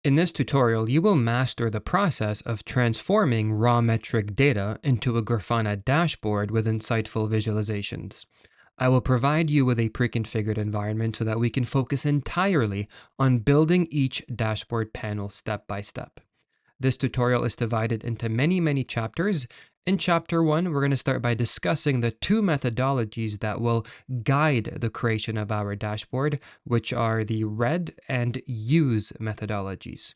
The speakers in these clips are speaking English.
In this tutorial, you will master the process of transforming raw metric data into a Grafana dashboard with insightful visualizations. I will provide you with a pre-configured environment so that we can focus entirely on building each dashboard panel step by step. This tutorial is divided into many chapters. In chapter 1, we're going to start by discussing the two methodologies that will guide the creation of our dashboard, which are the read and use methodologies.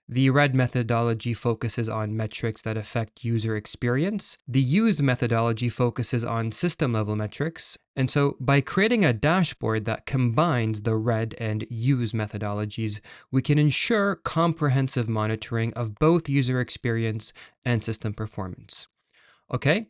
The read methodology focuses on metrics that affect user experience. The use methodology focuses on system-level metrics. And so by creating a dashboard that combines the read and use methodologies, we can ensure comprehensive monitoring of both user experience and system performance. Okay?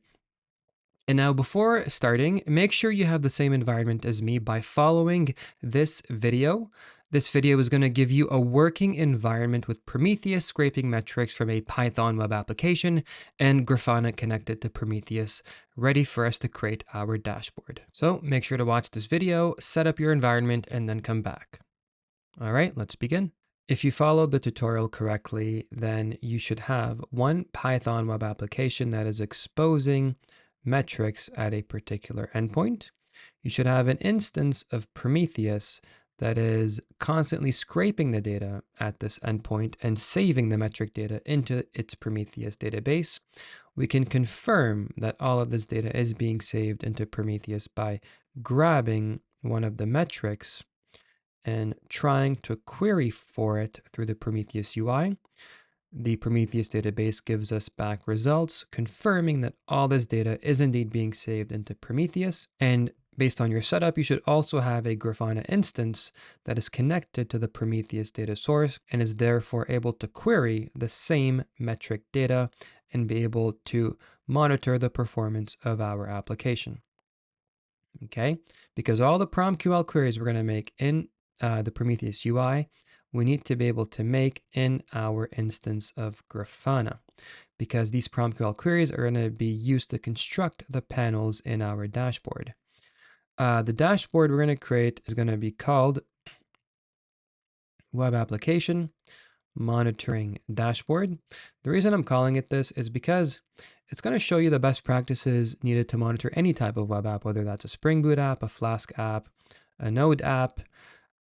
And now before starting, make sure you have the same environment as me by following this video. This video is going to give you a working environment with Prometheus scraping metrics from a Python web application and Grafana connected to Prometheus, ready for us to create our dashboard. So make sure to watch this video, set up your environment, and then come back. All right, let's begin. If you followed the tutorial correctly, then you should have one Python web application that is exposing metrics at a particular endpoint. You should have an instance of Prometheus that is constantly scraping the data at this endpoint and saving the metric data into its Prometheus database. We can confirm that all of this data is being saved into Prometheus by grabbing one of the metrics and trying to query for it through the Prometheus UI. The Prometheus database gives us back results confirming that all this data is indeed being saved into Prometheus. And based on your setup, you should also have a Grafana instance that is connected to the Prometheus data source and is therefore able to query the same metric data and be able to monitor the performance of our application. Okay, because all the PromQL queries we're going to make in the Prometheus UI, we need to be able to make in our instance of Grafana, because these PromQL queries are going to be used to construct the panels in our dashboard. The dashboard we're going to create is going to be called Web Application Monitoring Dashboard. The reason I'm calling it this is because it's going to show you the best practices needed to monitor any type of web app, whether that's a Spring Boot app, a Flask app, a Node app.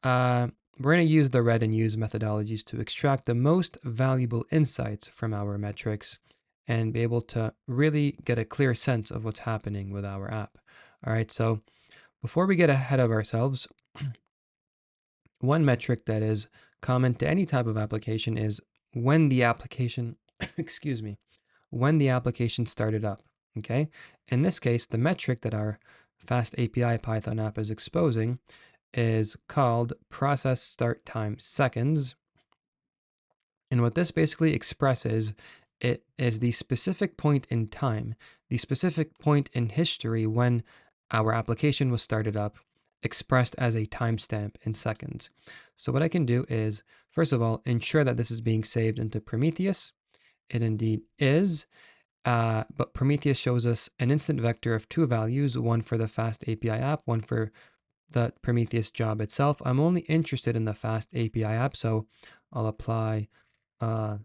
We're going to use the read and use methodologies to extract the most valuable insights from our metrics and be able to really get a clear sense of what's happening with our app. All right, so before we get ahead of ourselves, one metric that is common to any type of application is when the application, excuse me, when the application started up, okay? In this case, the metric that our Fast API Python app is exposing is called process start time seconds. And what this basically expresses, it is the specific point in time, the specific point in history when our application was started up, expressed as a timestamp in seconds. So what I can do is, first of all, ensure that this is being saved into Prometheus. It indeed is, but Prometheus shows us an instant vector of two values, one for the Fast API app, one for the Prometheus job itself. I'm only interested in the Fast API app, so I'll apply a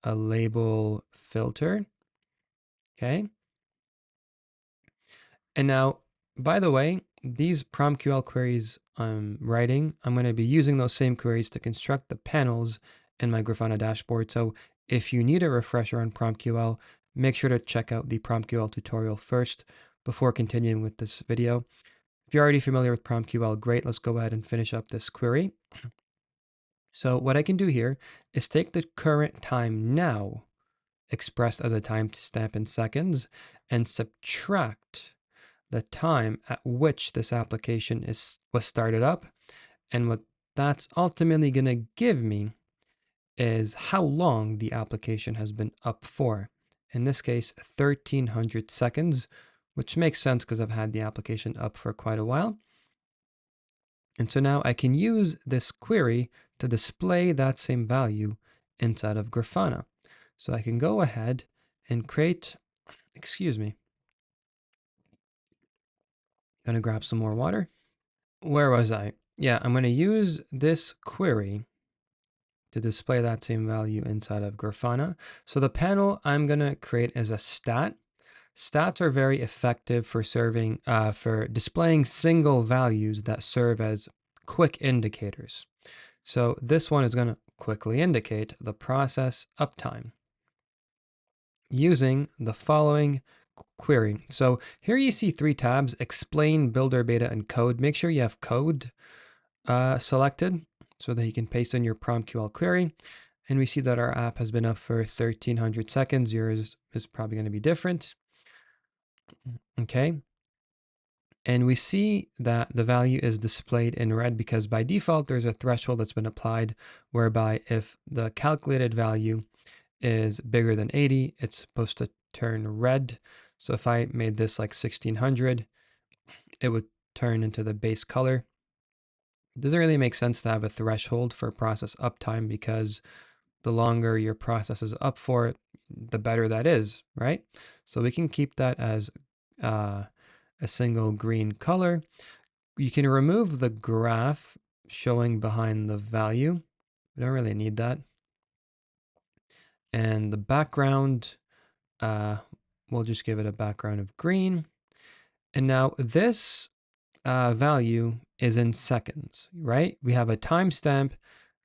label filter, okay? And now, by the way, these PromQL queries I'm writing, I'm going to be using those same queries to construct the panels in my Grafana dashboard. So if you need a refresher on PromQL, make sure to check out the PromQL tutorial first before continuing with this video. If you're already familiar with PromQL, great. Let's go ahead and finish up this query. So what I can do here is take the current time now, expressed as a timestamp in seconds, and subtract the time at which this application was started up. And what that's ultimately going to give me is how long the application has been up for. In this case, 1300 seconds, which makes sense because I've had the application up for quite a while. And so now I can use this query to display that same value inside of Grafana. So I can go ahead and create, excuse me, gonna grab some more water. Where was I? Yeah, I'm gonna use this query to display that same value inside of Grafana. So the panel I'm going to create is a stat. Stats are very effective for for displaying single values that serve as quick indicators. So this one is going to quickly indicate the process uptime using the following query. So here you see 3 tabs: explain, builder, beta, and code. Make sure you have code selected so that you can paste in your PromQL query. And we see that our app has been up for 1300 seconds. Yours is probably going to be different. Okay. And we see that the value is displayed in red because by default, there's a threshold that's been applied whereby if the calculated value is bigger than 80, it's supposed to turn red. So if I made this like 1600, it would turn into the base color. It doesn't really make sense to have a threshold for process uptime because the longer your process is up for, the better that is, right? So we can keep that as a single green color. You can remove the graph showing behind the value. We don't really need that. And the background, we'll just give it a background of green. And now this value is in seconds, right? We have a timestamp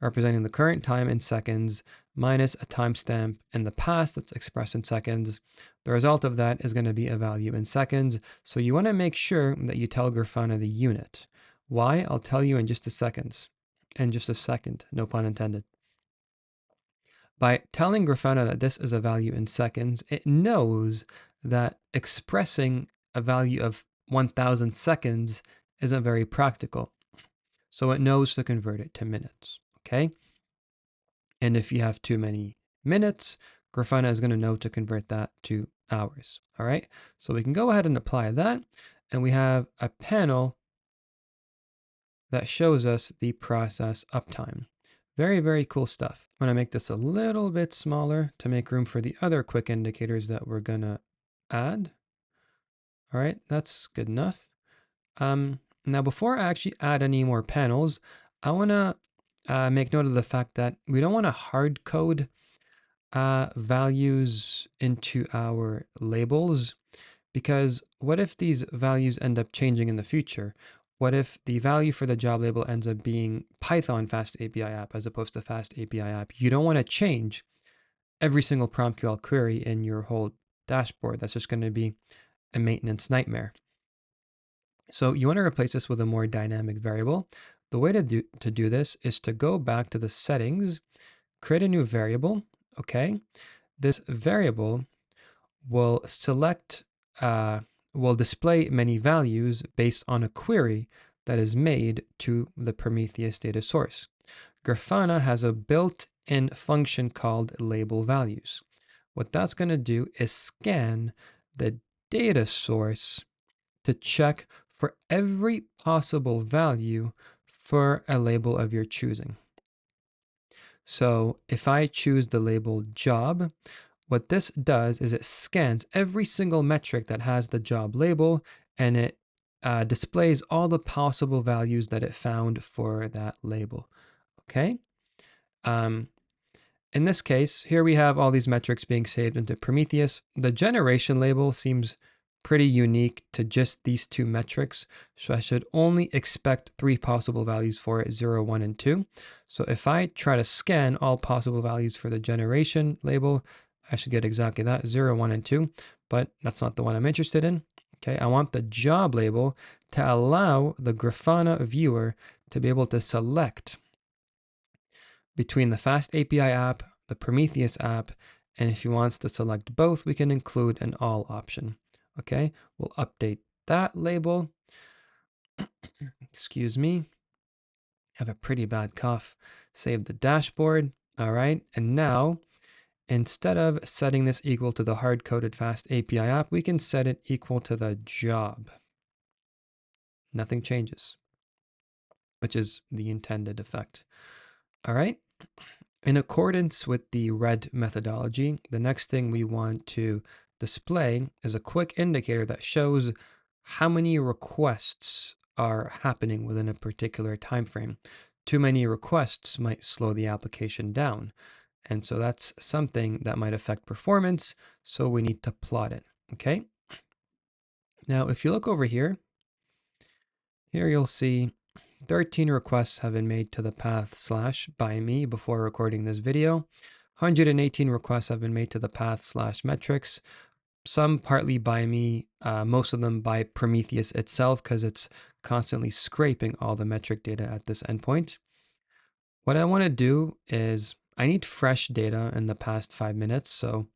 representing the current time in seconds minus a timestamp in the past that's expressed in seconds. The result of that is going to be a value in seconds. So you want to make sure that you tell Grafana the unit. Why? I'll tell you in just a second. In just a second, no pun intended. By telling Grafana that this is a value in seconds, it knows that expressing a value of 1000 seconds isn't very practical. So it knows to convert it to minutes, okay? And if you have too many minutes, Grafana is going to know to convert that to hours, all right? So we can go ahead and apply that, and we have a panel that shows us the process uptime. Very, very cool stuff. I'm going to make this a little bit smaller to make room for the other quick indicators that we're going to add. All right, that's good enough. Now, before I actually add any more panels, I want to make note of the fact that we don't want to hard code values into our labels, because what if these values end up changing in the future? What if the value for the job label ends up being Python Fast API app as opposed to Fast API app? You don't want to change every single PromQL query in your whole dashboard. That's just going to be a maintenance nightmare. So you want to replace this with a more dynamic variable. The way to do this is to go back to the settings, create a new variable, okay? This variable will will display many values based on a query that is made to the Prometheus data source. Grafana has a built-in function called label values. What that's going to do is scan the data source to check for every possible value for a label of your choosing. So if I choose the label job, what this does is it scans every single metric that has the job label, and it displays all the possible values that it found for that label. Okay. In this case, here we have all these metrics being saved into Prometheus. The generation label seems pretty unique to just these 2 metrics. So I should only expect 3 possible values for it, 0, 1, and 2. So if I try to scan all possible values for the generation label, I should get exactly that, 0, 1, and 2, but that's not the one I'm interested in. Okay, I want the job label to allow the Grafana viewer to be able to select between the Fast API app, the Prometheus app, and if he wants to select both, we can include an all option. Okay, we'll update that label. Excuse me. Have a pretty bad cough. Save the dashboard. All right, and now instead of setting this equal to the hard-coded Fast API app, we can set it equal to the job. Nothing changes, which is the intended effect. All right. In accordance with the RED methodology, the next thing we want to display is a quick indicator that shows how many requests are happening within a particular time frame. too many requests might slow the application down. And so that's something that might affect performance. So we need to plot it. Okay. Now, if you look over here, you'll see 13 requests have been made to the path / by me before recording this video. 118 requests have been made to the path / metrics. Some partly by me, most of them by Prometheus itself, because it's constantly scraping all the metric data at this endpoint. What I want to do is I need fresh data in the past 5 minutes. So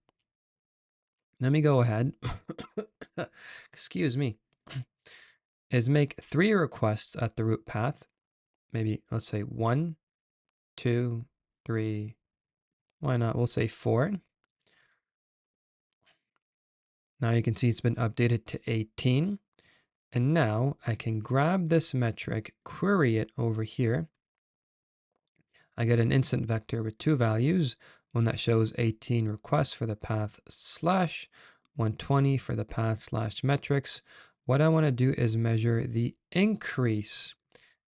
let me go ahead, excuse me, is make 3 requests at the root path. Maybe let's say 1, 2, 3, why not? We'll say 4. Now you can see it's been updated to 18. And now I can grab this metric, query it over here. I get an instant vector with 2 values, one that shows 18 requests for the path / 120 for the path / metrics. What I want to do is measure the increase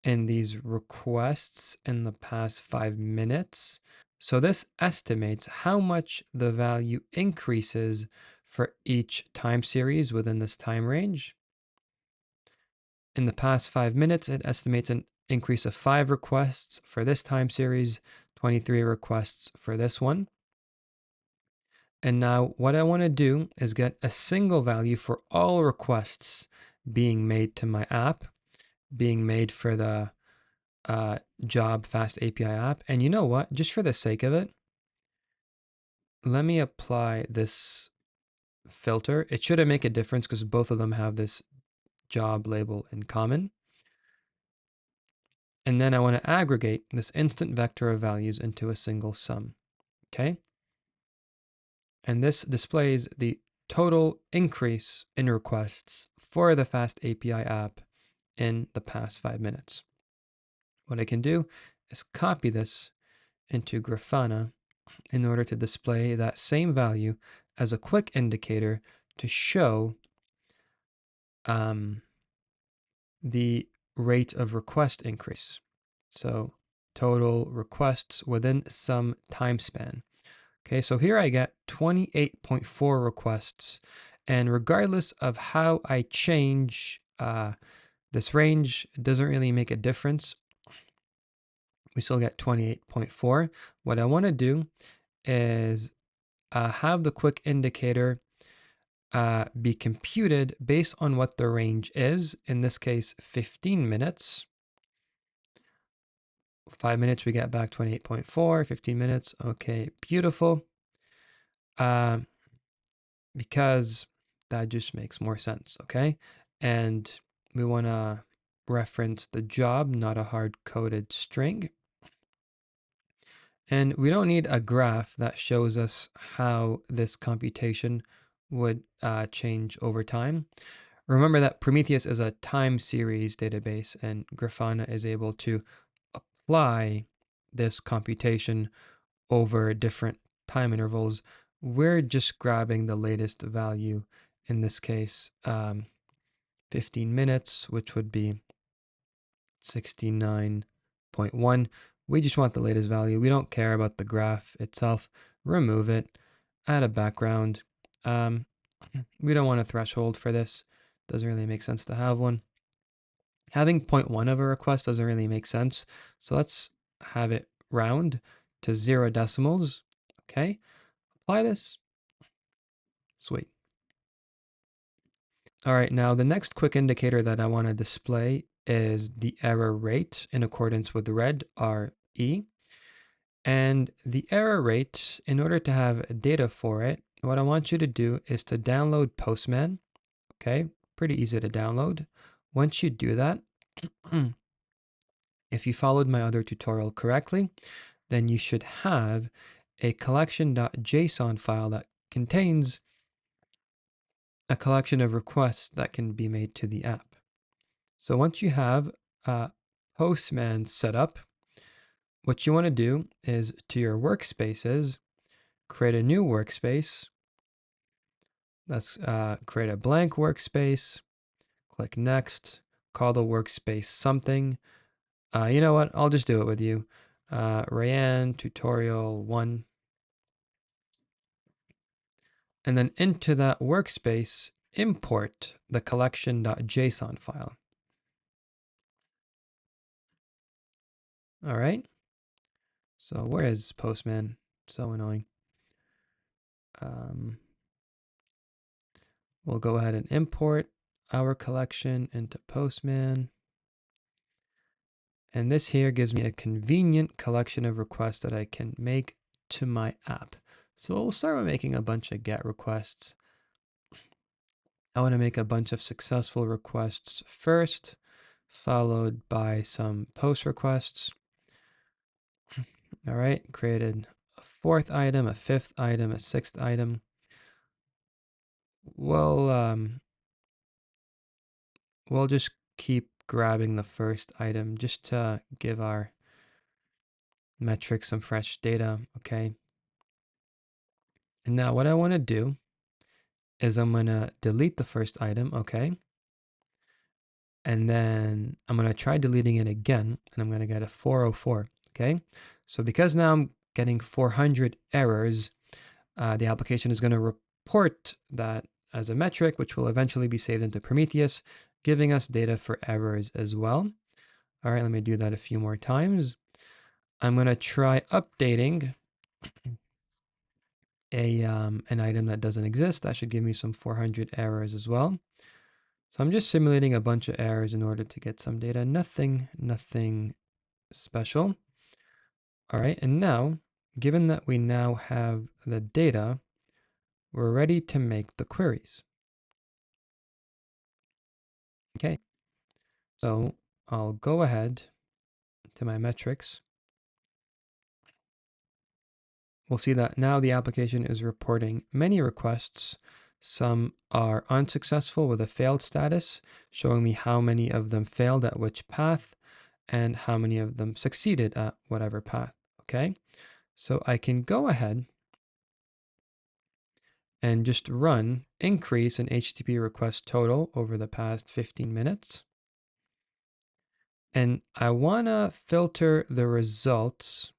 in these requests in the past 5 minutes. So this estimates how much the value increases for each time series within this time range. In the past 5 minutes, it estimates an increase of 5 requests for this time series, 23 requests for this one. And now what I want to do is get a single value for all requests being made to my app, being made for the job fast API app. And you know what? Just for the sake of it, let me apply this filter. It shouldn't make a difference because both of them have this job label in common. And then I want to aggregate this instant vector of values into a single sum. Okay. And this displays the total increase in requests for the Fast API app in the past 5 minutes. What I can do is copy this into Grafana in order to display that same value as a quick indicator to show the rate of request increase. So total requests within some time span. Okay, so here I get 28.4 requests, and regardless of how I change this range, it doesn't really make a difference. We still get 28.4. What I want to do is have the quick indicator be computed based on what the range is. In this case, 15 minutes. 5 minutes, we get back 28.4, 15 minutes. Okay, beautiful. Because that just makes more sense, okay? And we want to reference the job, not a hard-coded string. And we don't need a graph that shows us how this computation would change over time. Remember that Prometheus is a time series database, and Grafana is able to apply this computation over different time intervals. We're just grabbing the latest value, in this case, 15 minutes, which would be 69.1. We just want the latest value. We don't care about the graph itself. Remove it, add a background. We don't want a threshold for this. Doesn't really make sense to have one. Having 0.1 of a request doesn't really make sense. So let's have it round to 0 decimals. Okay, apply this. Sweet. All right, now the next quick indicator that I want to display is the error rate in accordance with red RE. And the error rate, in order to have data for it, what I want you to do is to download Postman. Okay, pretty easy to download. Once you do that, if you followed my other tutorial correctly, then you should have a collection.json file that contains a collection of requests that can be made to the app. So once you have Postman set up, what you want to do is to your workspaces, create a new workspace. Let's create a blank workspace, click next, call the workspace something. You know what? I'll just do it with you. Rayan tutorial 1. And then into that workspace, import the collection.json file. All right. So where is Postman? So annoying. We'll go ahead and import our collection into Postman. And this here gives me a convenient collection of requests that I can make to my app. So we'll start with making a bunch of GET requests. I want to make a bunch of successful requests first, followed by some POST requests. All right, created a 4th item, a 5th item, a 6th item. We'll just keep grabbing the first item just to give our metrics some fresh data, okay? And now what I want to do is I'm going to delete the first item, okay? And then I'm going to try deleting it again, and I'm going to get a 404, okay? So because now I'm getting 400 errors, the application is going to report that as a metric, which will eventually be saved into Prometheus, giving us data for errors as well. All right, let me do that a few more times. I'm going to try updating an item that doesn't exist. That should give me some 400 errors as well. So I'm just simulating a bunch of errors in order to get some data. Nothing special. All right, and now, given that we now have the data, we're ready to make the queries. Okay, so I'll go ahead to my metrics. We'll see that now the application is reporting many requests. Some are unsuccessful with a failed status, showing me how many of them failed at which path and how many of them succeeded at whatever path, okay? So I can go ahead and just run increase in HTTP request total over the past 15 minutes. And I want to filter the results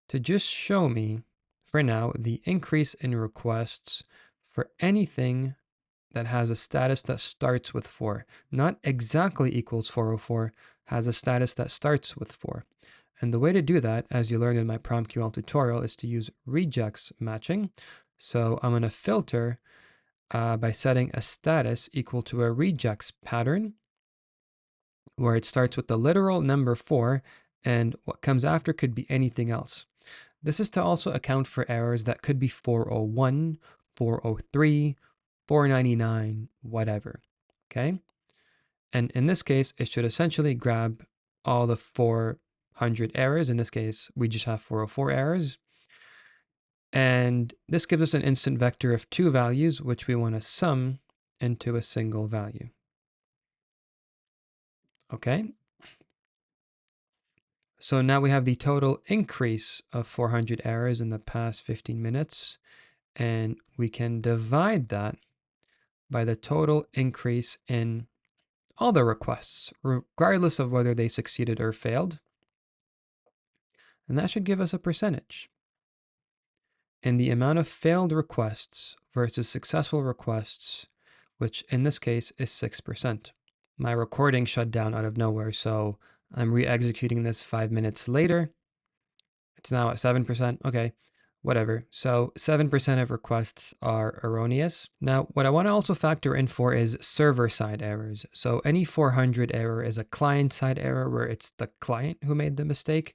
to just show me, for now, the increase in requests for anything that has a status that starts with 4. Not exactly equals 404, has a status that starts with 4. And the way to do that, as you learned in my PromQL tutorial, is to use regex matching. So I'm going to filter by setting a status equal to a regex pattern, where it starts with the literal number 4, and what comes after could be anything else. This is to also account for errors that could be 401, 403, 499, whatever, okay? And in this case, it should essentially grab all the 400 errors. In this case, we just have 404 errors. And this gives us an instant vector of 2 values, which we want to sum into a single value. Okay? So now we have the total increase of 400 errors in the past 15 minutes, and we can divide that by the total increase in all the requests, regardless of whether they succeeded or failed. And that should give us a percentage. And the amount of failed requests versus successful requests, which in this case is 6%. My recording shut down out of nowhere, so I'm re-executing this 5 minutes later. It's now at 7%. Okay, whatever. So 7% of requests are erroneous. Now, what I want to also factor in for is server-side errors. So any 400 error is a client-side error where it's the client who made the mistake.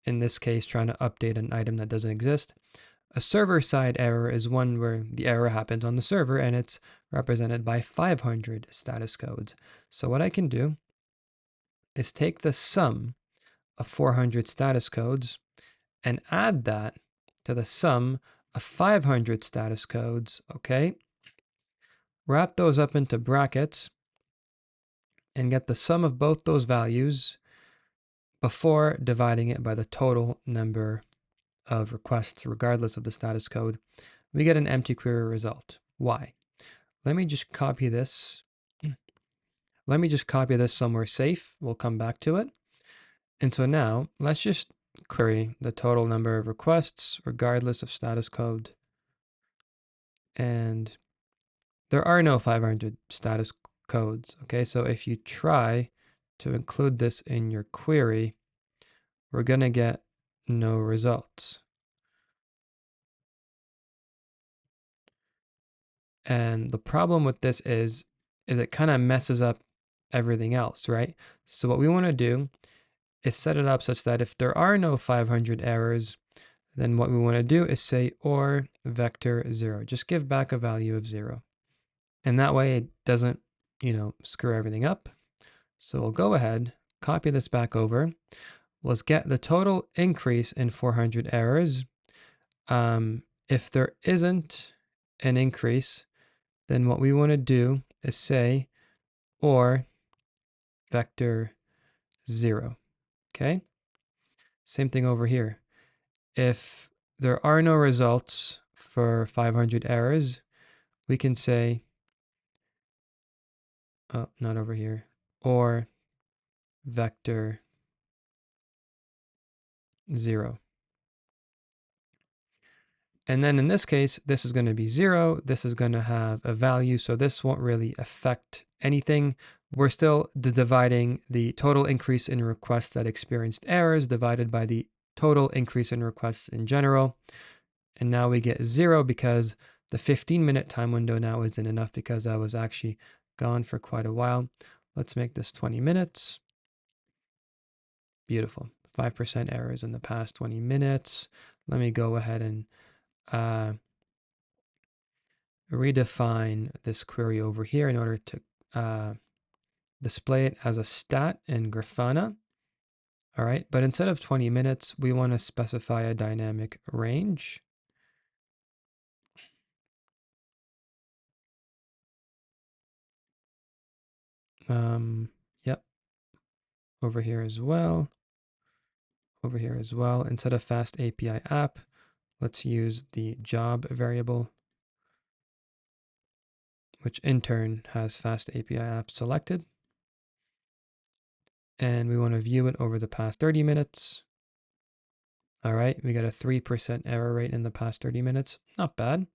In this case, trying to update an item that doesn't exist. A server-side error is one where the error happens on the server and it's represented by 500 status codes. So what I can do is take the sum of 400 status codes and add that to the sum of 500 status codes, okay? Wrap those up into brackets and get the sum of both those values before dividing it by the total number of requests, regardless of the status code. We get an empty query result. Why? Let me just copy this. Let me just copy this somewhere safe. We'll come back to it. And so now let's just query the total number of requests regardless of status code. And there are no 500 status codes. Okay, so if you try to include this in your query, we're going to get no results. And the problem with this is it kind of messes up everything else, right? So what we want to do is set it up such that if there are no 500 errors, then what we want to do is say or vector 0. Just give back a value of 0. And that way it doesn't, screw everything up. So we'll go ahead, copy this back over. Let's get the total increase in 400 errors. If there isn't an increase, then what we want to do is say or vector 0. Okay? Same thing over here. If there are no results for 500 errors, we can say, oh, not over here, or vector 0. And then in this case, this is going to be 0. This is going to have a value, so this won't really affect anything. We're still dividing the total increase in requests that experienced errors divided by the total increase in requests in general. And now we get 0 because the 15-minute time window now isn't enough because I was actually gone for quite a while. Let's make this 20 minutes. Beautiful. 5% errors in the past 20 minutes. Let me go ahead and redefine this query over here in order to display it as a stat in Grafana. All right, but instead of 20 minutes, we want to specify a dynamic range. Yep, over here as well. Over here as well. Instead of fast API app, let's use the job variable, which in turn has fast API app selected. And we want to view it over the past 30 minutes. All right, we got a 3% error rate in the past 30 minutes. Not bad.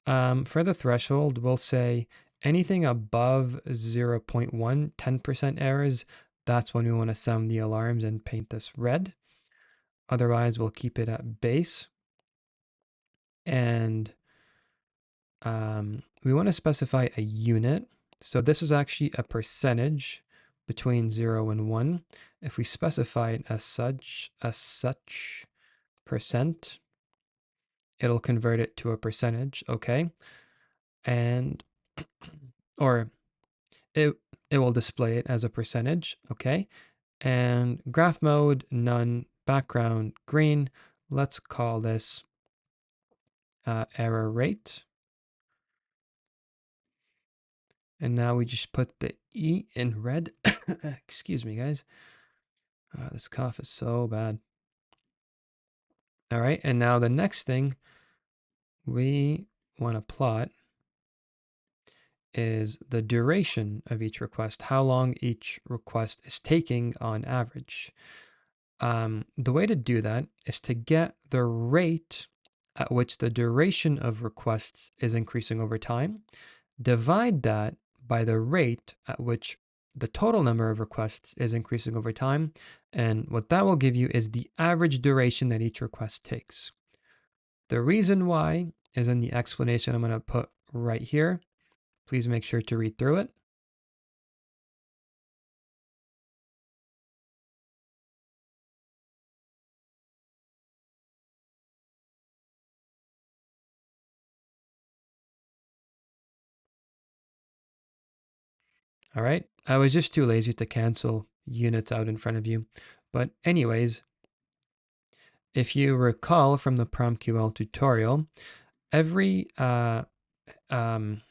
For the threshold, we'll say anything above 0.1, 10% errors, that's when we want to sound the alarms and paint this red. Otherwise, we'll keep it at base. And we want to specify a unit. So this is actually a percentage between 0 and 1. If we specify it as such percent, it'll convert it to a percentage, okay? And, or it will display it as a percentage, okay? And graph mode, none, background, green. Let's call this error rate. And now we just put the E in red. Excuse me, guys. This cough is so bad. All right, and now the next thing we want to plot is the duration of each request, how long each request is taking on average. The way to do that is to get the rate at which the duration of requests is increasing over time, divide that by the rate at which the total number of requests is increasing over time, and what that will give you is the average duration that each request takes. The reason why is in the explanation I'm going to put right here. Please make sure to read through it. All right, I was just too lazy to cancel units out in front of you. But anyways, if you recall from the PromQL tutorial, every histogram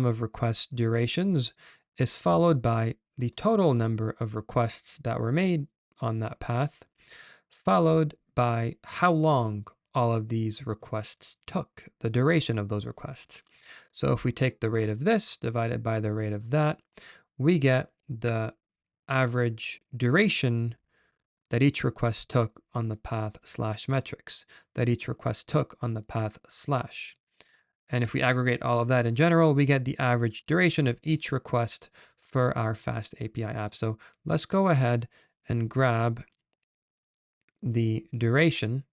of request durations is followed by the total number of requests that were made on that path, followed by how long all of these requests took, the duration of those requests. So if we take the rate of this divided by the rate of that, we get the average duration that each request took on the path slash metrics that each request took on the path slash. And if we aggregate all of that in general, we get the average duration of each request for our fast API app. So let's go ahead and grab the duration.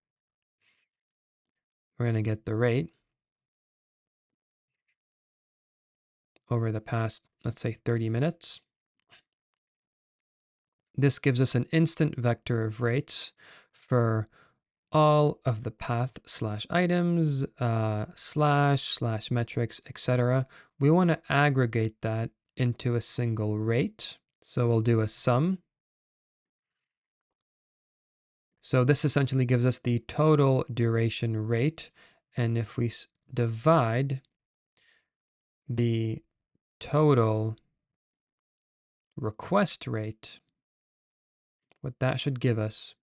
We're going to get the rate over the past, let's say 30 minutes. This gives us an instant vector of rates for all of the path slash items, slash metrics, etc. We want to aggregate that into a single rate. So we'll do a sum. So this essentially gives us the total duration rate. And if we divide the total request rate, what that should give us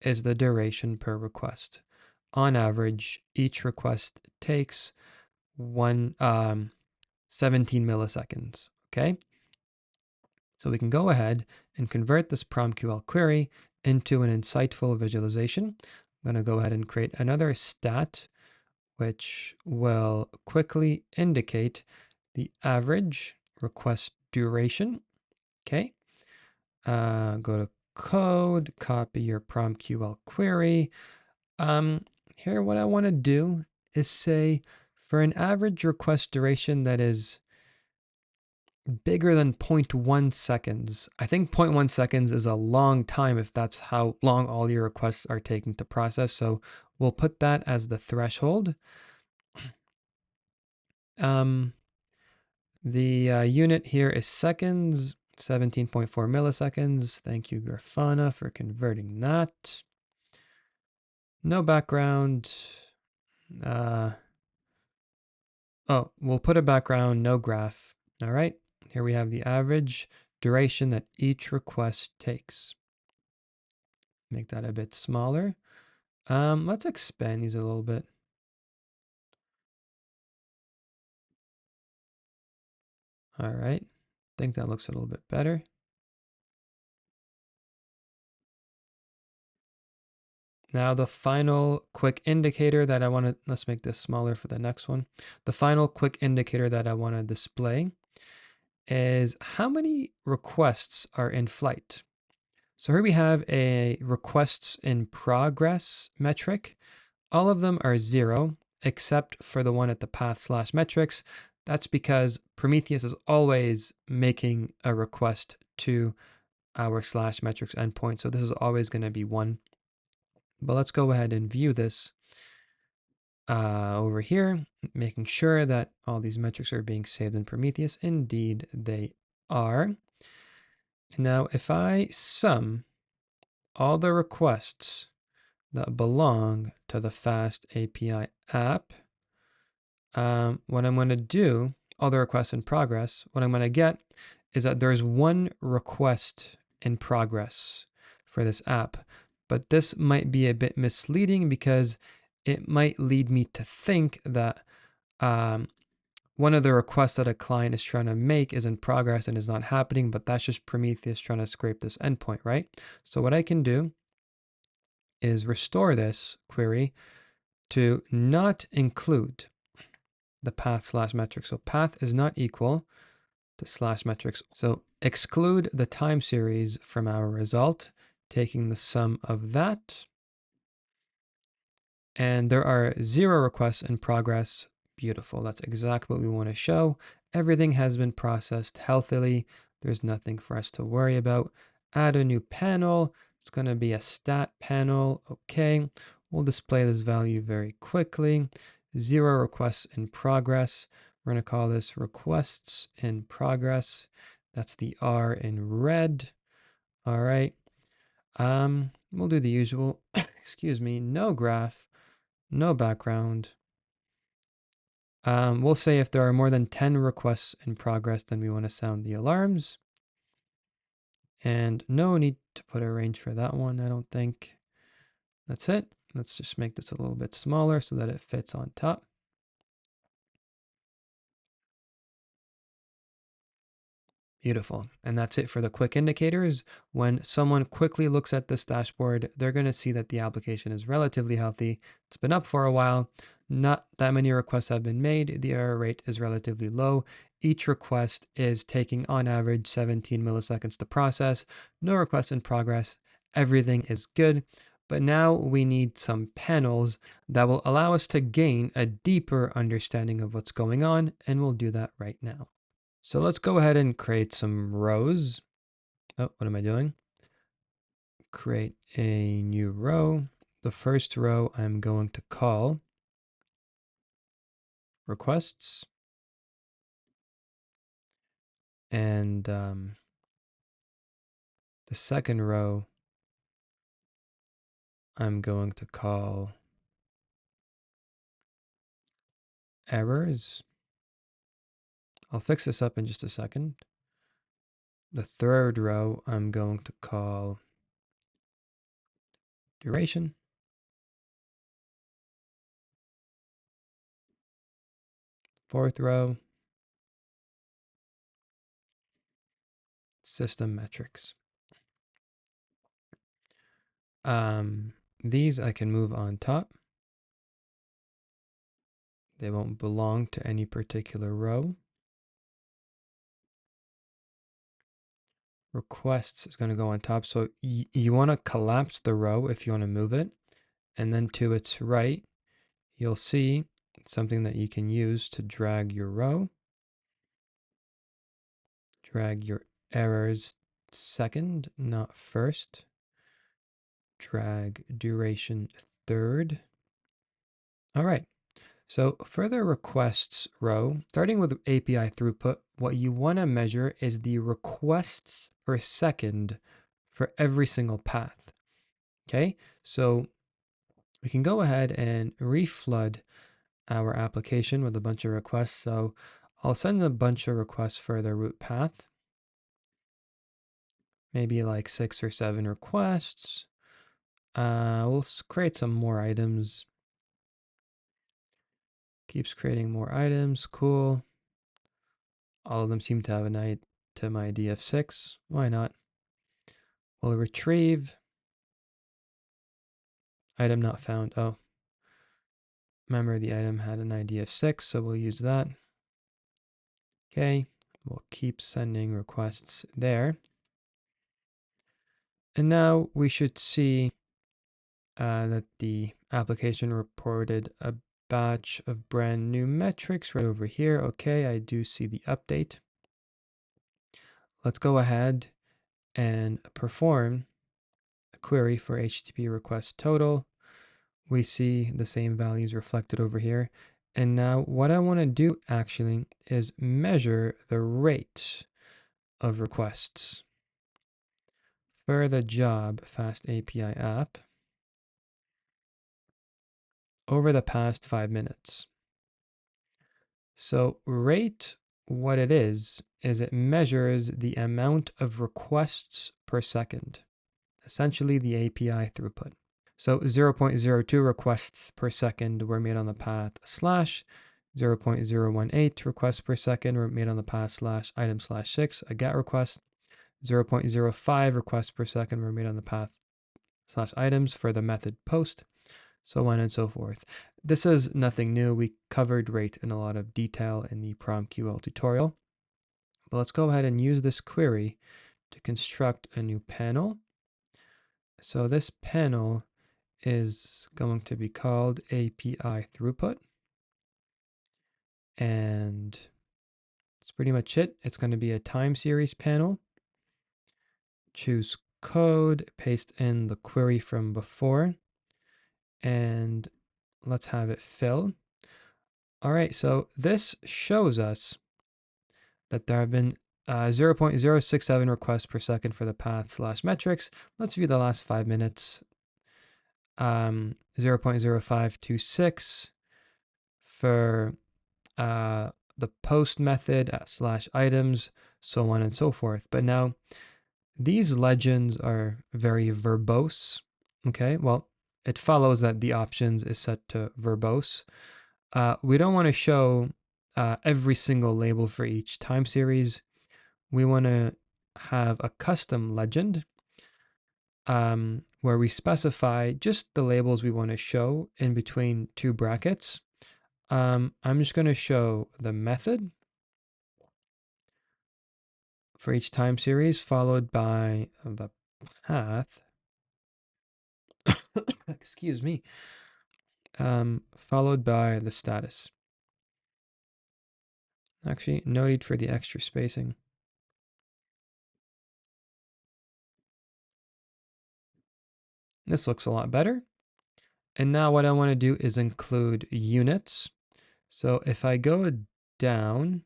is the duration per request. On average, each request takes 17 milliseconds, okay? So we can go ahead and convert this PromQL query into an insightful visualization. I'm going to go ahead and create another stat, which will quickly indicate the average request duration, okay? Go to code, copy your PromQL query. Here, what I want to do is say for an average request duration that is bigger than 0.1 seconds. I think 0.1 seconds is a long time if that's how long all your requests are taking to process. So we'll put that as the threshold. The unit here is seconds, 17.4 milliseconds. Thank you, Grafana, for converting that. No background. We'll put a background, no graph. All right, here we have the average duration that each request takes. Make that a bit smaller. Let's expand these a little bit. All right, I think that looks a little bit better. Now the final quick indicator that I want to, let's make this smaller for the next one. The final quick indicator that I want to display is how many requests are in flight. So here we have a requests in progress metric. All of them are 0, except for the one at the path slash metrics. That's because Prometheus is always making a request to our slash metrics endpoint. So this is always going to be 1. But let's go ahead and view this over here, making sure that all these metrics are being saved in Prometheus. Indeed, they are. Now, if I sum all the requests that belong to the Fast API app, what I'm going to do, all the requests in progress, what I'm going to get is that there's one request in progress for this app. But this might be a bit misleading because it might lead me to think that one of the requests that a client is trying to make is in progress and is not happening, but that's just Prometheus trying to scrape this endpoint, right? So what I can do is restore this query to not include the path slash metric. So path is not equal to slash metrics. So exclude the time series from our result, taking the sum of that. And there are 0 requests in progress. Beautiful. That's exactly what we want to show. Everything has been processed healthily. There's nothing for us to worry about. Add a new panel. It's going to be a stat panel. Okay. We'll display this value very quickly. 0 requests in progress. We're going to call this requests in progress. That's the R in red. All right. We'll do the usual. Excuse me. No graph. No background. We'll say if there are more than 10 requests in progress, then we want to sound the alarms. And no need to put a range for that one, I don't think. That's it. Let's just make this a little bit smaller so that it fits on top. Beautiful. And that's it for the quick indicators. When someone quickly looks at this dashboard, they're going to see that the application is relatively healthy. It's been up for a while. Not that many requests have been made. The error rate is relatively low. Each request is taking on average 17 milliseconds to process. No requests in progress. Everything is good. But now we need some panels that will allow us to gain a deeper understanding of what's going on, and we'll do that right now. So let's go ahead and create some rows. Oh, what am I doing? Create a new row. The first row I'm going to call requests. And the second row I'm going to call errors. I'll fix this up in just a second. The third row I'm going to call duration. Fourth row, system metrics. These I can move on top. They won't belong to any particular row. Requests is going to go on top. So you want to collapse the row if you want to move it. And then to its right, you'll see something that you can use to drag your row. Drag your errors second, not first. Drag duration third. All right. So for the requests row, starting with API throughput, what you want to measure is the requests per second for every single path. Okay, so we can go ahead and reflood our application with a bunch of requests. So I'll send a bunch of requests for the root path, maybe like 6 or 7 requests. We'll create some more items. Keeps creating more items. Cool. All of them seem to have an item ID of 6. Why not? We'll retrieve. Item not found. Oh. Remember, the item had an ID of 6, so we'll use that. Okay. We'll keep sending requests there. And now we should see that the application reported a batch of brand new metrics right over here. Okay, I do see the update. Let's go ahead and perform a query for HTTP request total. We see the same values reflected over here. And now what I want to do actually is measure the rate of requests for the job Fast API app over the past 5 minutes. So rate, what it is it measures the amount of requests per second, essentially the API throughput. So 0.02 requests per second were made on the path slash 0.018 requests per second were made on the path slash item slash 6, a GET request. 0.05 requests per second were made on the path slash items for the method post, so on and so forth. This is nothing new. We covered rate in a lot of detail in the PromQL tutorial. But let's go ahead and use this query to construct a new panel. So this panel is going to be called API Throughput. And that's pretty much it. It's going to be a time series panel. Choose code, paste in the query from before, and let's have it fill. All right, so this shows us that there have been 0.067 requests per second for the path slash metrics. Let's view the last 5 minutes. 0.0526 for the post method at slash items, so on and so forth. But now these legends are very verbose. Okay, well, it follows that the options is set to verbose. We don't want to show every single label for each time series. we want to have a custom legend where we specify just the labels we want to show in between two brackets. I'm just going to show the method for each time series followed by the path, excuse me, followed by the status. Actually, no need for the extra spacing. This looks a lot better. And now what I want to do is include units. So if I go down,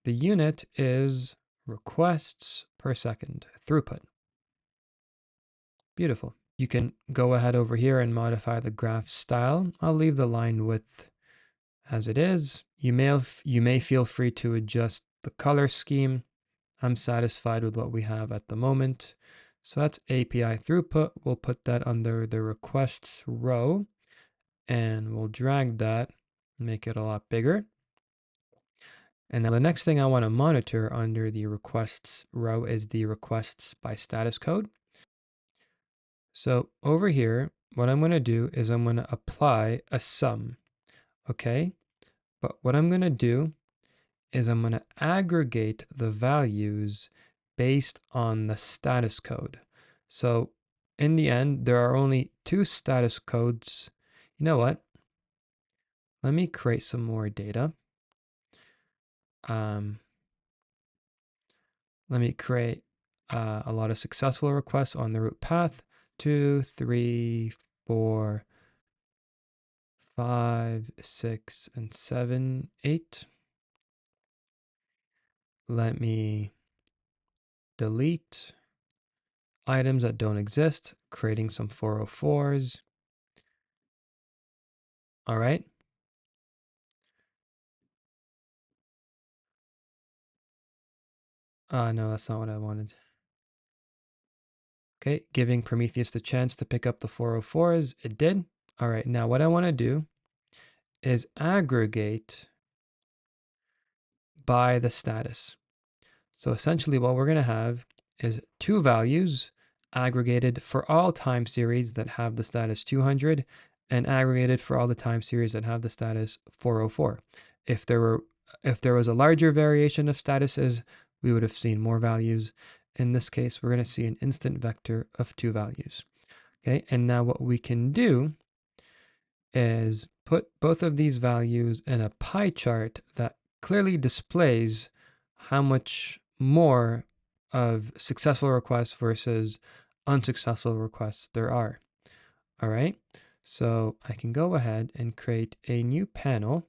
the unit is requests per second, throughput. Beautiful. You can go ahead over here and modify the graph style. I'll leave the line width as it is. You may feel free to adjust the color scheme. I'm satisfied with what we have at the moment. So that's API throughput. We'll put that under the requests row and we'll drag that, make it a lot bigger. And now the next thing I want to monitor under the requests row is the requests by status code. So over here, what I'm going to do is I'm going to apply a sum, okay? But what I'm going to do is I'm going to aggregate the values based on the status code. So in the end, there are only two status codes. You know what? Let me create some more data. Let me create a lot of successful requests on the root path. 2, 3, 4, 5, 6, and 7, 8. Let me delete items that don't exist, creating some 404s. All right. No, that's not what I wanted. Okay, giving Prometheus the chance to pick up the 404s. It did. All right, now what I want to do is aggregate by the status. So essentially what we're going to have is two values aggregated for all time series that have the status 200 and aggregated for all the time series that have the status 404. If there was a larger variation of statuses, we would have seen more values. In this case, we're going to see an instant vector of two values. Okay, and now what we can do is put both of these values in a pie chart that clearly displays how much more of successful requests versus unsuccessful requests there are. All right, so I can go ahead and create a new panel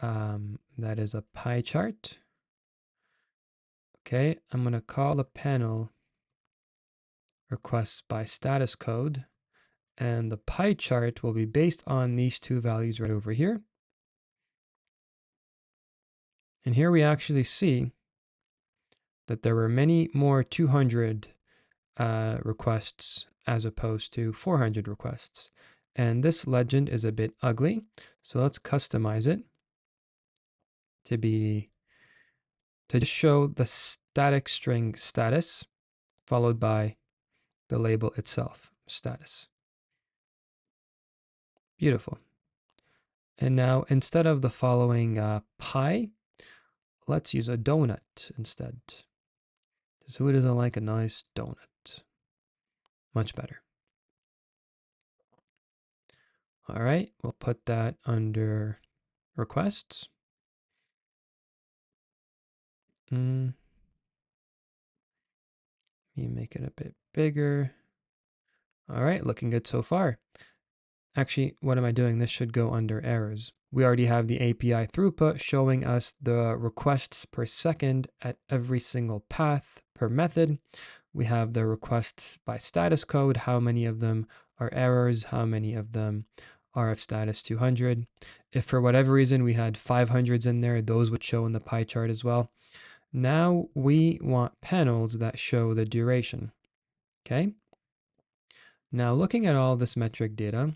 that is a pie chart. Okay, I'm going to call the panel requests by status code, and the pie chart will be based on these two values right over here. And here we actually see that there were many more 200 requests as opposed to 400 requests. And this legend is a bit ugly, so let's customize it to just show the static string status followed by the label itself, status. Beautiful. And now instead of the following pie, let's use a donut instead. So who doesn't like a nice donut? Much better. All right, we'll put that under requests. Let me make it a bit bigger. All right, looking good so far. Actually, what am I doing? This should go under errors. We already have the API throughput showing us the requests per second at every single path per method. We have the requests by status code, how many of them are errors, how many of them are of status 200. If for whatever reason we had 500s in there, those would show in the pie chart as well. Now we want panels that show the duration. Okay. Now looking at all this metric data,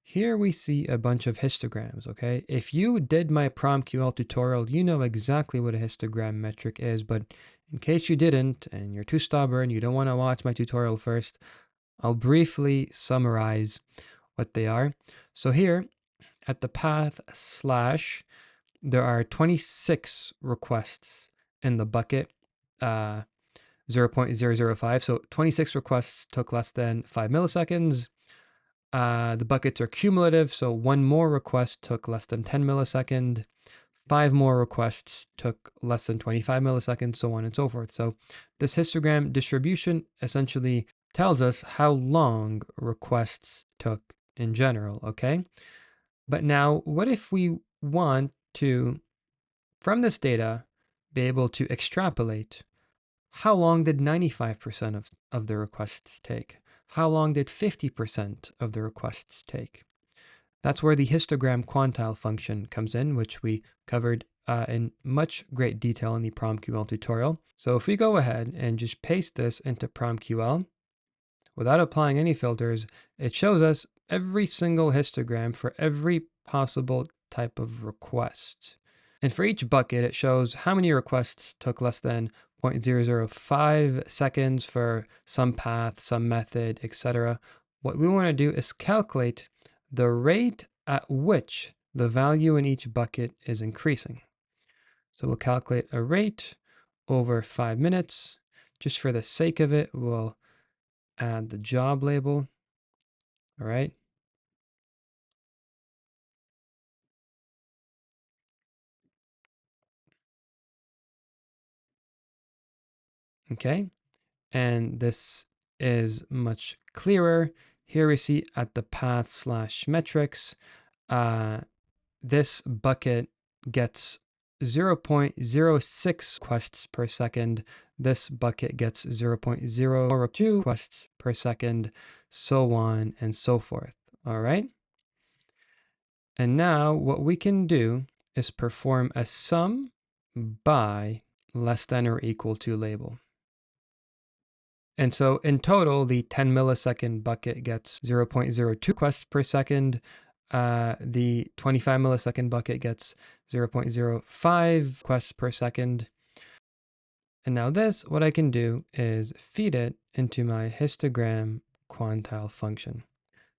Here we see a bunch of histograms, okay? If you did my PromQL tutorial, you know exactly what a histogram metric is, but in case you didn't and you're too stubborn, you don't want to watch my tutorial first, I'll briefly summarize what they are. So here at the path slash, there are 26 requests in the bucket, 0.005. So 26 requests took less than 5 milliseconds. The buckets are cumulative, so one more request took less than 10 milliseconds. 5 more requests took less than 25 milliseconds, so on and so forth. So this histogram distribution essentially tells us how long requests took in general, okay? But now, what if we want to, from this data, be able to extrapolate how long did 95% of the requests take? How long did 50% of the requests take? That's where the histogram quantile function comes in, which we covered in much great detail in the PromQL tutorial. So if we go ahead and just paste this into PromQL, without applying any filters, it shows us every single histogram for every possible type of request. And for each bucket, it shows how many requests took less than 0.005 seconds for some path, some method, etc. What we want to do is calculate the rate at which the value in each bucket is increasing. So we'll calculate a rate over 5 minutes. Just for the sake of it, we'll add the job label. All right. Okay. And this is much clearer. Here we see at the path slash metrics, this bucket gets 0.06 requests per second. This bucket gets 0.02 requests per second, so on and so forth. All right. And now what we can do is perform a sum by less than or equal to label. And so in total, the 10 millisecond bucket gets 0.02 requests per second. The 25 millisecond bucket gets 0.05 requests per second. And now this, what I can do is feed it into my histogram quantile function.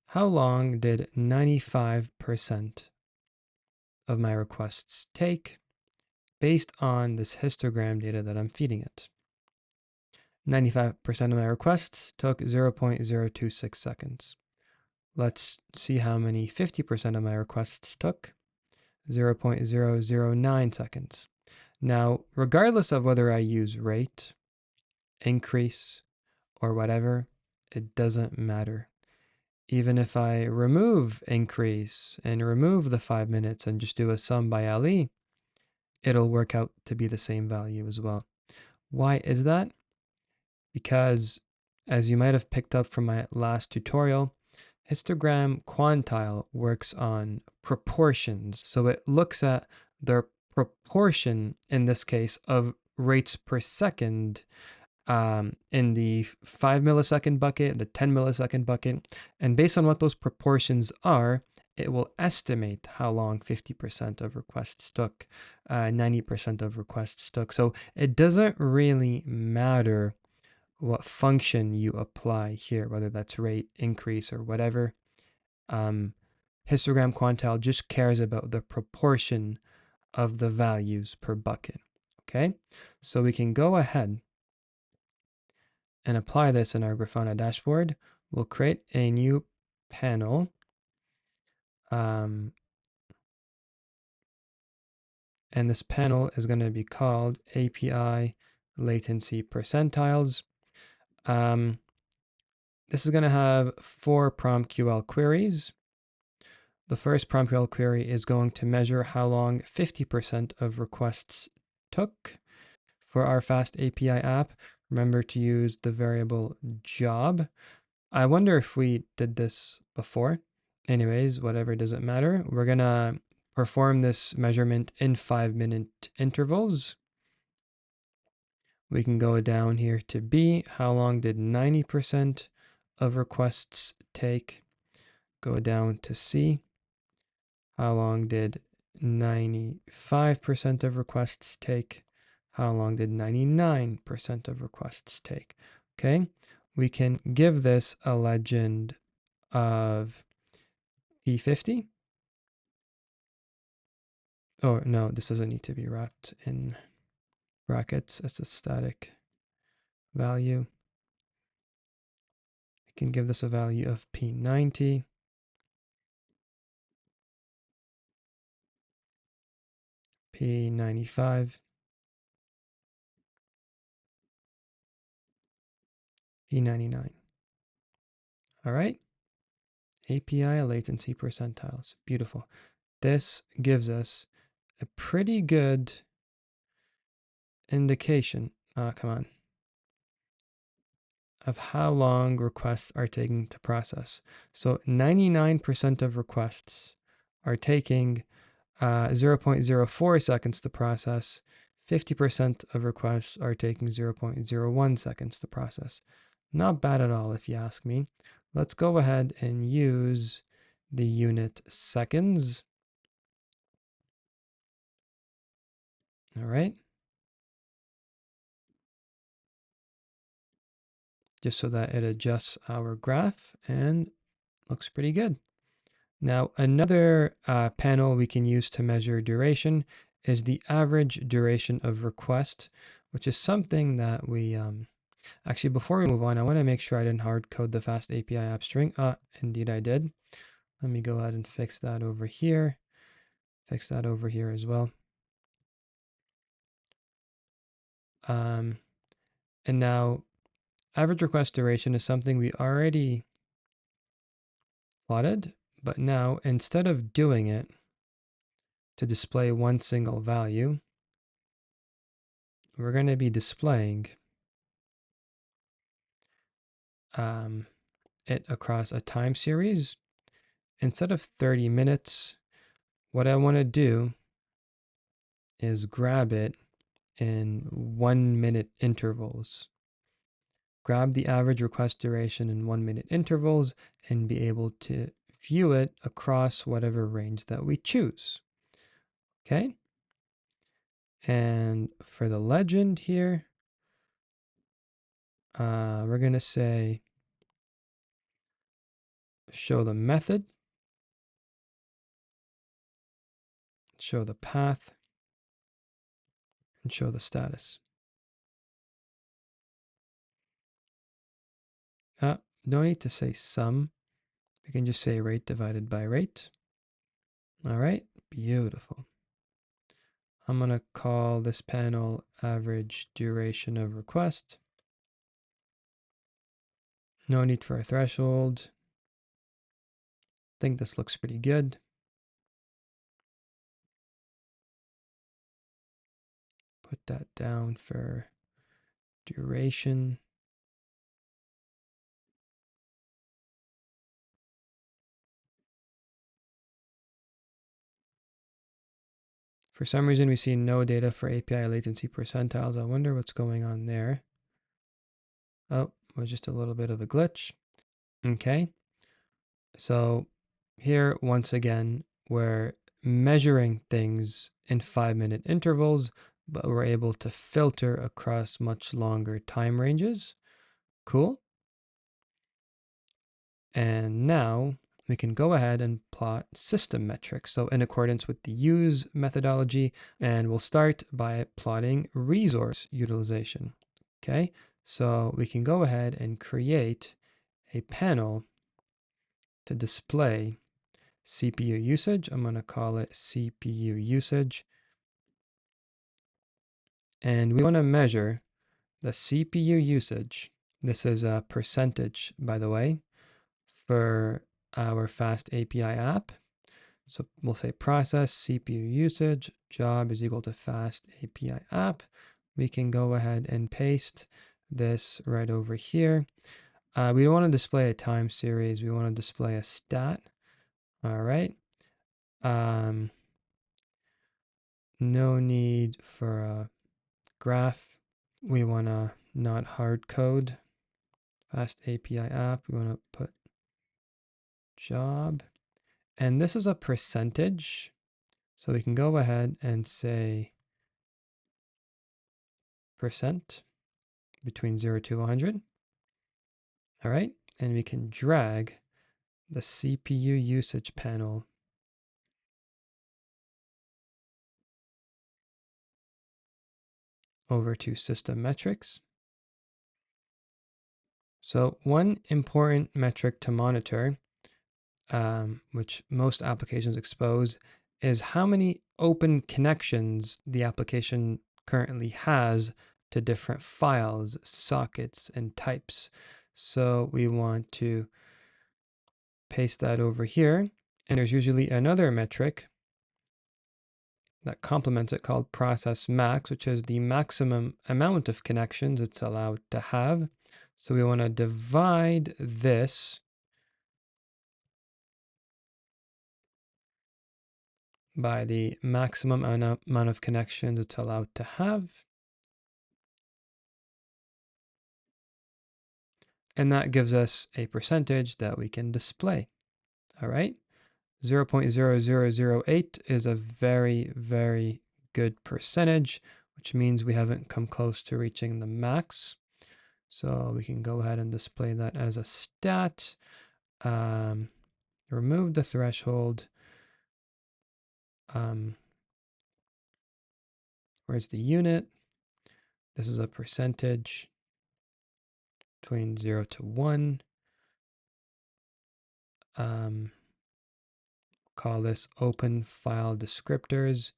How long did 95% of my requests take based on this histogram data that I'm feeding it? 95% of my requests took 0.026 seconds. Let's see how many 50% of my requests took. 0.009 seconds. Now, regardless of whether I use rate, increase, or whatever, it doesn't matter. Even if I remove increase and remove the 5 minutes and just do a sum by LE, it'll work out to be the same value as well. Why is that? Because, as you might have picked up from my last tutorial, histogram quantile works on proportions. So it looks at the proportion, in this case, of rates per second in the 5 millisecond bucket, the 10 millisecond bucket. And based on what those proportions are, it will estimate how long 50% of requests took, 90% of requests took. So it doesn't really matter what function you apply here, whether that's rate, increase, or whatever. Histogram quantile just cares about the proportion of the values per bucket. Okay, so we can go ahead and apply this in our Grafana dashboard. We'll create a new panel. And this panel is going to be called API Latency Percentiles. This is going to have 4 PromQL queries. The first PromQL query is going to measure how long 50% of requests took. For our fast API app, remember to use the variable job. I wonder if we did this before. Anyways, whatever, doesn't matter. We're going to perform this measurement in 5-minute intervals. We can go down here to B. How long did 90% of requests take? go down to C. How long did 95% of requests take? How long did 99% of requests take? Okay, we can give this a legend of P50. Oh, no, this doesn't need to be wrapped in brackets. It's a static value. We can give this a value of P90. P95. P99. All right. API latency percentiles. Beautiful. This gives us a pretty good indication, come on, of how long requests are taking to process. So 99% of requests are taking 0.04 seconds to process. 50% of requests are taking 0.01 seconds to process. Not bad at all, if you ask me. Let's go ahead and use the unit seconds. All right. Just so that it adjusts our graph and looks pretty good. Now, another panel we can use to measure duration is the average duration of request, which is something that we actually, before we move on, I want to make sure I didn't hard code the fast API app string. Indeed I did. Let me go ahead and fix that over here. Fix that over here as well. And now average request duration is something we already plotted, but now instead of doing it to display one single value, we're going to be displaying it across a time series. Instead of 30 minutes, what I want to do is grab it in 1 minute intervals. Grab the average request duration in 1 minute intervals and be able to view it across whatever range that we choose. Okay? And for the legend here, we're going to say show the method, show the path, and show the status. No need to say sum. We can just say rate divided by rate. All right, beautiful. I'm going to call this panel average duration of request. No need for a threshold. I think this looks pretty good. Put that down for duration. For some reason, we see no data for API latency percentiles. I wonder what's going on there. Oh, it was just a little bit of a glitch. Okay. So here, once again, we're measuring things in 5-minute intervals, but we're able to filter across much longer time ranges. Cool. And now we can go ahead and plot system metrics. So in accordance with the use methodology, and we'll start by plotting resource utilization. Okay, so we can go ahead and create a panel to display CPU usage. I'm going to call it CPU usage. And we want to measure the CPU usage. This is a percentage, by the way, for our fast API app. So we'll say process CPU usage job is equal to fast API app. We can go ahead and paste this right over here. We don't want to display a time series. We want to display a stat. All right. No need for a graph. We want to not hard code fast API app. We want to put job. And this is a percentage. So we can go ahead and say percent between 0 to 100. All right. And we can drag the CPU usage panel over to system metrics. So one important metric to monitor, which most applications expose, is how many open connections the application currently has to different files, sockets, and types. So we want to paste that over here. And there's usually another metric that complements it called process max, which is the maximum amount of connections it's allowed to have. So we want to divide this by the maximum amount of connections it's allowed to have. And that gives us a percentage that we can display. All right. 0.0008 is a very, very good percentage, which means we haven't come close to reaching the max. So we can go ahead and display that as a stat. Remove the threshold. Where's the unit? This is a percentage between 0 to 1. Call this open file descriptors.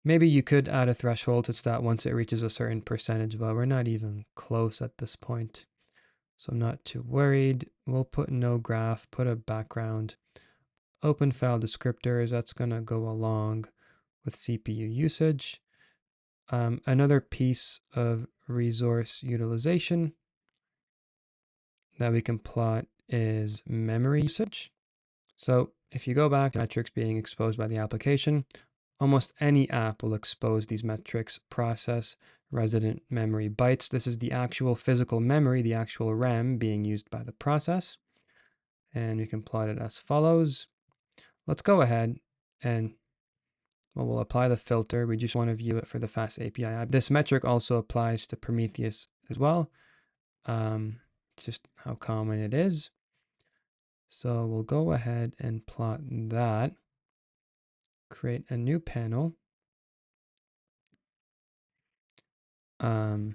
Maybe you could add a threshold such that once it reaches a certain percentage, but we're not even close at this point. So I'm not too worried. We'll put no graph, put a background. Open file descriptors, that's going to go along with CPU usage. Another piece of resource utilization that we can plot is memory usage. So if you go back to metrics being exposed by the application, almost any app will expose these metrics: process, resident memory bytes. This is the actual physical memory, the actual RAM being used by the process. And we can plot it as follows. Let's go ahead and we'll apply the filter. We just want to view it for the Fast API. This metric also applies to Prometheus as well. It's just how common it is. So we'll go ahead and plot that. Create a new panel. For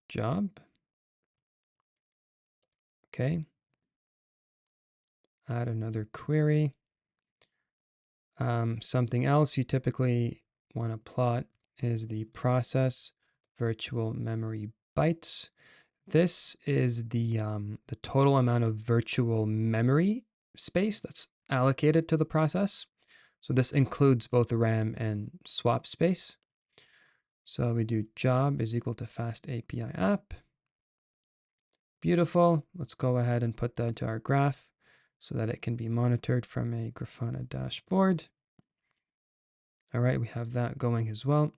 job. Okay. Add another query. Something else you typically want to plot is the process virtual memory bytes. This is the total amount of virtual memory space that's allocated to the process. So this includes both the RAM and swap space. So we do job is equal to Fast API app. Beautiful. Let's go ahead and put that into our graph so that it can be monitored from a Grafana dashboard. All right, we have that going as well.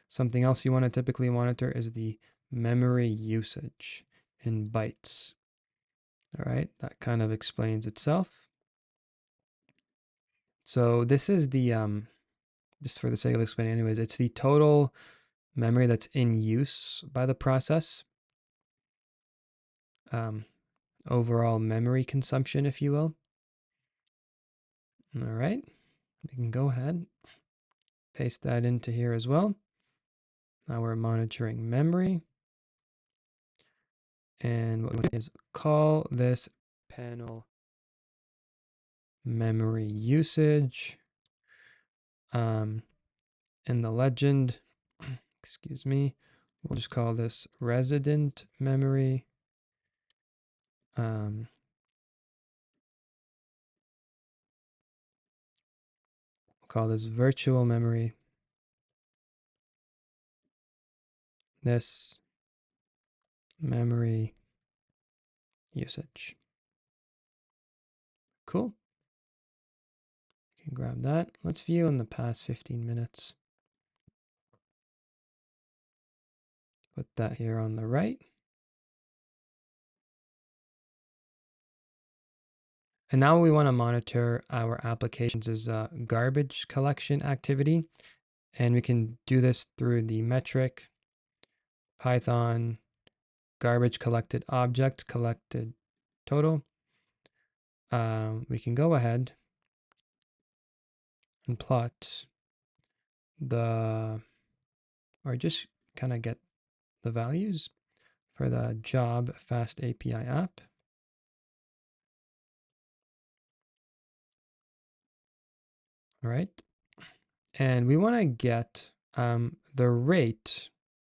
Something else you want to typically monitor is the memory usage in bytes. All right, that kind of explains itself. So this is the, just for the sake of explaining anyways, it's the total memory that's in use by the process. Overall memory consumption, if you will. All right, we can go ahead, paste that into here as well. Now we're monitoring memory. And what we do is call this panel memory usage. In the legend, excuse me, we'll just call this resident memory. We'll call this virtual memory. This memory usage. Cool. You can grab that. Let's view in the past 15 minutes. Put that here on the right. And now we want to monitor our applications as a garbage collection activity. And we can do this through the metric Python garbage collected object collected total. We can go ahead and plot or just kind of get the values for the job fast API app. All right. And we want to get the rate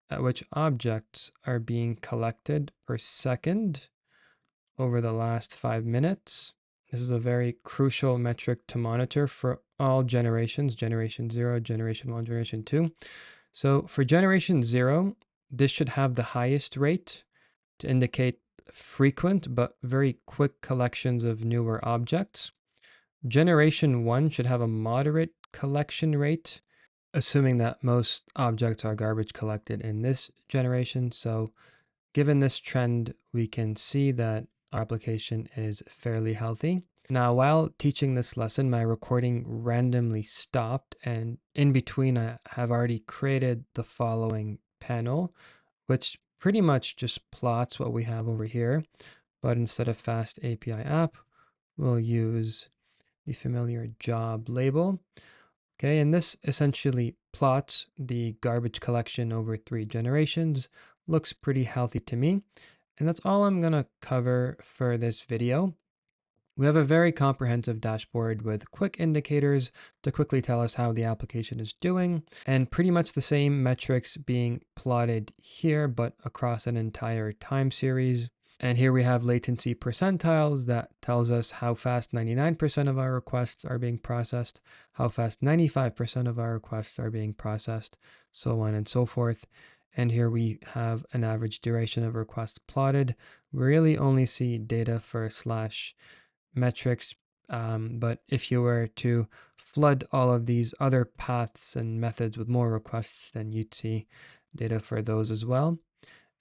at which objects are being collected per second over the last 5 minutes. This is a very crucial metric to monitor for all generations, generation 0, generation 1, generation 2. So for generation 0, this should have the highest rate to indicate frequent but very quick collections of newer objects. Generation 1 should have a moderate collection rate, assuming that most objects are garbage collected in this generation. So given this trend, we can see that our application is fairly healthy. Now, while teaching this lesson, my recording randomly stopped, and in between, I have already created the following panel, which pretty much just plots what we have over here. But instead of fast API app, we'll use the familiar job label. Okay, and this essentially plots the garbage collection over 3 generations. Looks pretty healthy to me. And that's all I'm going to cover for this video. We have a very comprehensive dashboard with quick indicators to quickly tell us how the application is doing, and pretty much the same metrics being plotted here, but across an entire time series. And here we have latency percentiles that tells us how fast 99% of our requests are being processed, how fast 95% of our requests are being processed, so on and so forth. And here we have an average duration of requests plotted. We really only see data for slash metrics, but if you were to flood all of these other paths and methods with more requests, then you'd see data for those as well.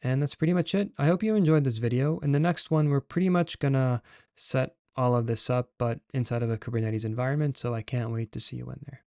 And that's pretty much it. I hope you enjoyed this video. In the next one, we're pretty much gonna set all of this up, but inside of a Kubernetes environment. So I can't wait to see you in there.